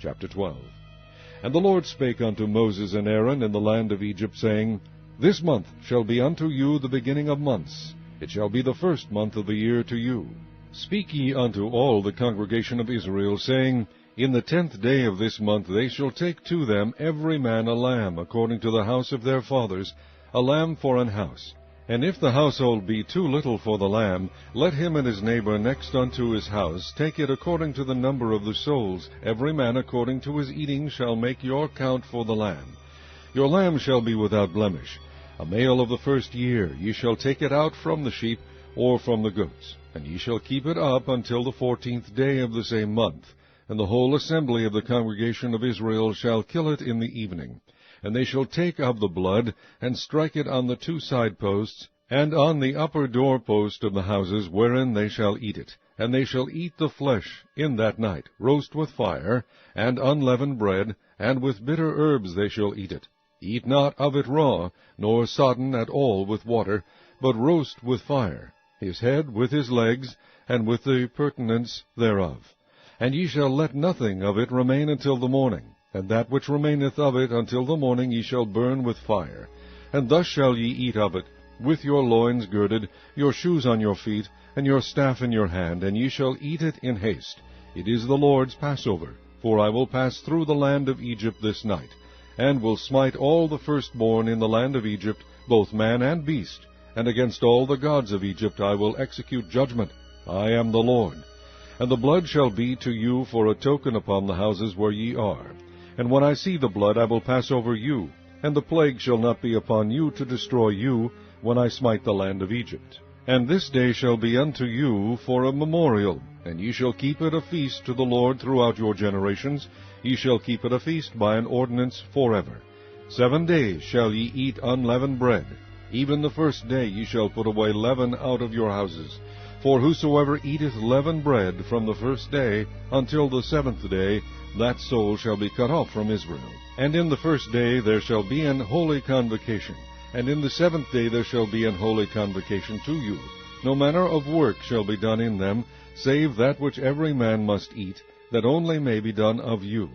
Chapter 12. And the Lord spake unto Moses and Aaron in the land of Egypt, saying, This month shall be unto you the beginning of months. It shall be the first month of the year to you. Speak ye unto all the congregation of Israel, saying, In the 10th day of this month they shall take to them every man a lamb, according to the house of their fathers, a lamb for an house. And if the household be too little for the lamb, let him and his neighbor next unto his house take it according to the number of the souls. Every man according to his eating shall make your count for the lamb. Your lamb shall be without blemish. A male of the first year. Ye shall take it out from the sheep, or from the goats. And ye shall keep it up until the 14th day of the same month. And the whole assembly of the congregation of Israel shall kill it in the evening. And they shall take of the blood, and strike it on the 2 side posts, and on the upper door post of the houses wherein they shall eat it. And they shall eat the flesh in that night, roast with fire, and unleavened bread, and with bitter herbs they shall eat it. Eat not of it raw, nor sodden at all with water, but roast with fire, his head with his legs, and with the purtenance thereof. And ye shall let nothing of it remain until the morning. And that which remaineth of it until the morning ye shall burn with fire. And thus shall ye eat of it, with your loins girded, your shoes on your feet, and your staff in your hand, and ye shall eat it in haste. It is the Lord's Passover. For I will pass through the land of Egypt this night, and will smite all the firstborn in the land of Egypt, both man and beast. And against all the gods of Egypt I will execute judgment. I am the Lord. And the blood shall be to you for a token upon the houses where ye are. And when I see the blood, I will pass over you, and the plague shall not be upon you to destroy you, when I smite the land of Egypt. And this day shall be unto you for a memorial, and ye shall keep it a feast to the Lord throughout your generations. Ye shall keep it a feast by an ordinance forever. 7 days shall ye eat unleavened bread. Even the first day ye shall put away leaven out of your houses. For whosoever eateth leavened bread from the first day until the 7th day, that soul shall be cut off from Israel. And in the first day there shall be an holy convocation, and in the 7th day there shall be an holy convocation to you. No manner of work shall be done in them, save that which every man must eat, that only may be done of you.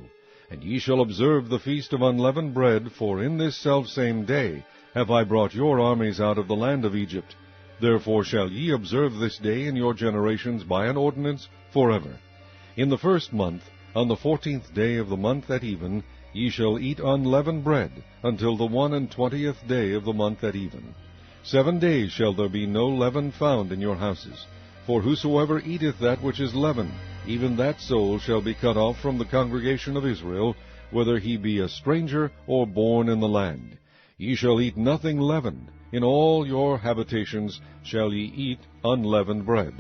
And ye shall observe the feast of unleavened bread, for in this selfsame day have I brought your armies out of the land of Egypt. Therefore shall ye observe this day in your generations by an ordinance forever. In the 1st month, on the 14th day of the month at even, ye shall eat unleavened bread, until the 21st day of the month at even. 7 days shall there be no leaven found in your houses. For whosoever eateth that which is leavened, even that soul shall be cut off from the congregation of Israel, whether he be a stranger or born in the land. Ye shall eat nothing leavened. In all your habitations shall ye eat unleavened bread.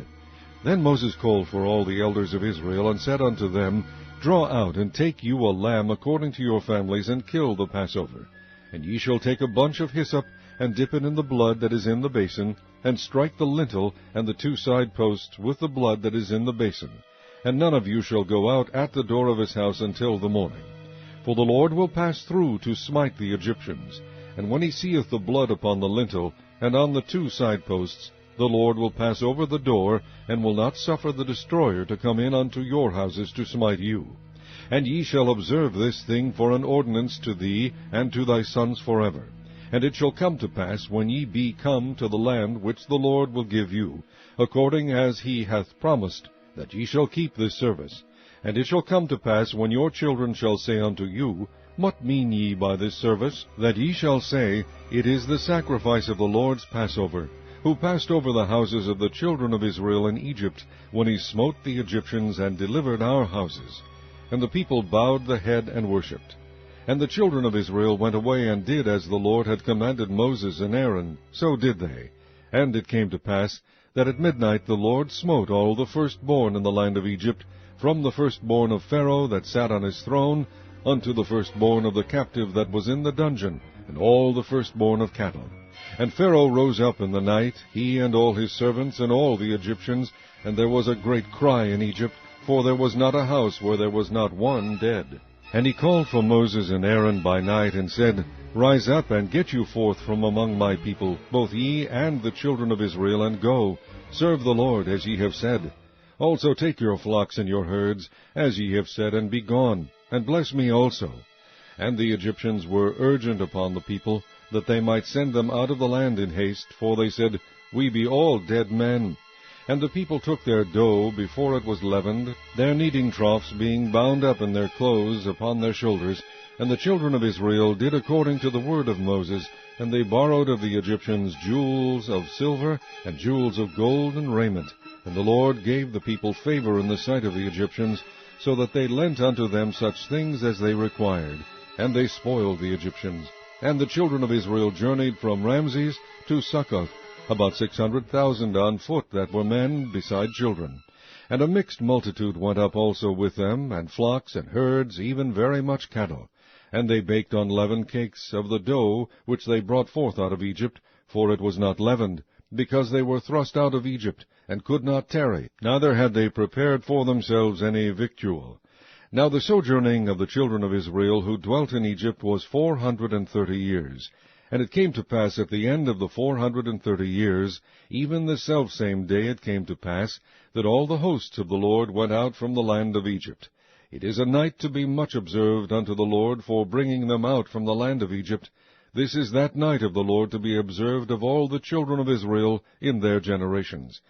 Then Moses called for all the elders of Israel, and said unto them, Draw out, and take you a lamb according to your families, and kill the Passover. And ye shall take a bunch of hyssop, and dip it in the blood that is in the basin, and strike the lintel and the 2 side posts with the blood that is in the basin. And none of you shall go out at the door of his house until the morning. For the Lord will pass through to smite the Egyptians. And when he seeth the blood upon the lintel, and on the 2 side posts, the Lord will pass over the door, and will not suffer the destroyer to come in unto your houses to smite you. And ye shall observe this thing for an ordinance to thee and to thy sons forever. And it shall come to pass, when ye be come to the land which the Lord will give you, according as he hath promised, that ye shall keep this service. And it shall come to pass, when your children shall say unto you, What mean ye by this service? That ye shall say, It is the sacrifice of the Lord's Passover, who passed over the houses of the children of Israel in Egypt, when he smote the Egyptians and delivered our houses. And the people bowed the head and worshipped. And the children of Israel went away and did as the Lord had commanded Moses and Aaron. So did they. And it came to pass that at midnight the Lord smote all the firstborn in the land of Egypt, from the firstborn of Pharaoh that sat on his throne, unto the firstborn of the captive that was in the dungeon, and all the firstborn of cattle. And Pharaoh rose up in the night, he and all his servants and all the Egyptians, and there was a great cry in Egypt, for there was not a house where there was not one dead. And he called for Moses and Aaron by night, and said, Rise up, and get you forth from among my people, both ye and the children of Israel, and go, serve the Lord, as ye have said. Also take your flocks and your herds, as ye have said, and be gone. and bless me also. And the Egyptians were urgent upon the people, that they might send them out of the land in haste, for they said, We be all dead men. And the people took their dough before it was leavened, their kneading troughs being bound up in their clothes upon their shoulders. And the children of Israel did according to the word of Moses, and they borrowed of the Egyptians jewels of silver, and jewels of gold, and raiment. And the Lord gave the people favor in the sight of the Egyptians, so that they lent unto them such things as they required. And they spoiled the Egyptians. And the children of Israel journeyed from Ramses to Succoth, about 600,000 on foot that were men, beside children. And a mixed multitude went up also with them, and flocks and herds, even very much cattle. And they baked unleavened cakes of the dough which they brought forth out of Egypt, for it was not leavened, because they were thrust out of Egypt, and could not tarry, neither had they prepared for themselves any victual. Now the sojourning of the children of Israel who dwelt in Egypt was 430 years. And it came to pass at the end of the 430 years, even the selfsame day it came to pass, that all the hosts of the Lord went out from the land of Egypt. It is a night to be much observed unto the Lord for bringing them out from the land of Egypt. This is that night of the Lord to be observed of all the children of Israel in their generations.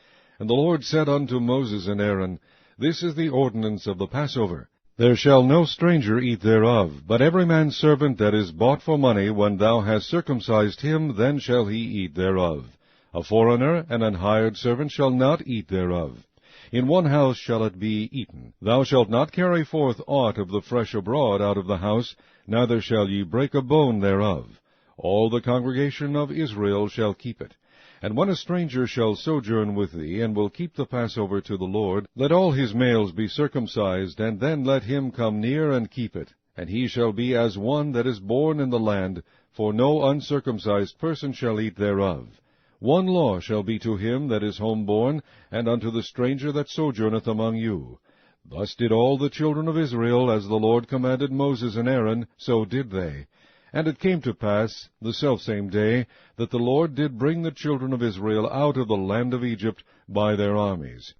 And the Lord said unto Moses and Aaron, This is the ordinance of the Passover. There shall no stranger eat thereof, but every man's servant that is bought for money, when thou hast circumcised him, then shall he eat thereof. A foreigner and an hired servant shall not eat thereof. In one house shall it be eaten. Thou shalt not carry forth aught of the flesh abroad out of the house, neither shall ye break a bone thereof. All the congregation of Israel shall keep it. And when a stranger shall sojourn with thee, and will keep the Passover to the Lord, let all his males be circumcised, and then let him come near and keep it. And he shall be as one that is born in the land, for no uncircumcised person shall eat thereof. One law shall be to him that is homeborn, and unto the stranger that sojourneth among you. Thus did all the children of Israel, as the Lord commanded Moses and Aaron, so did they. And it came to pass, the selfsame day, that the Lord did bring the children of Israel out of the land of Egypt by their armies.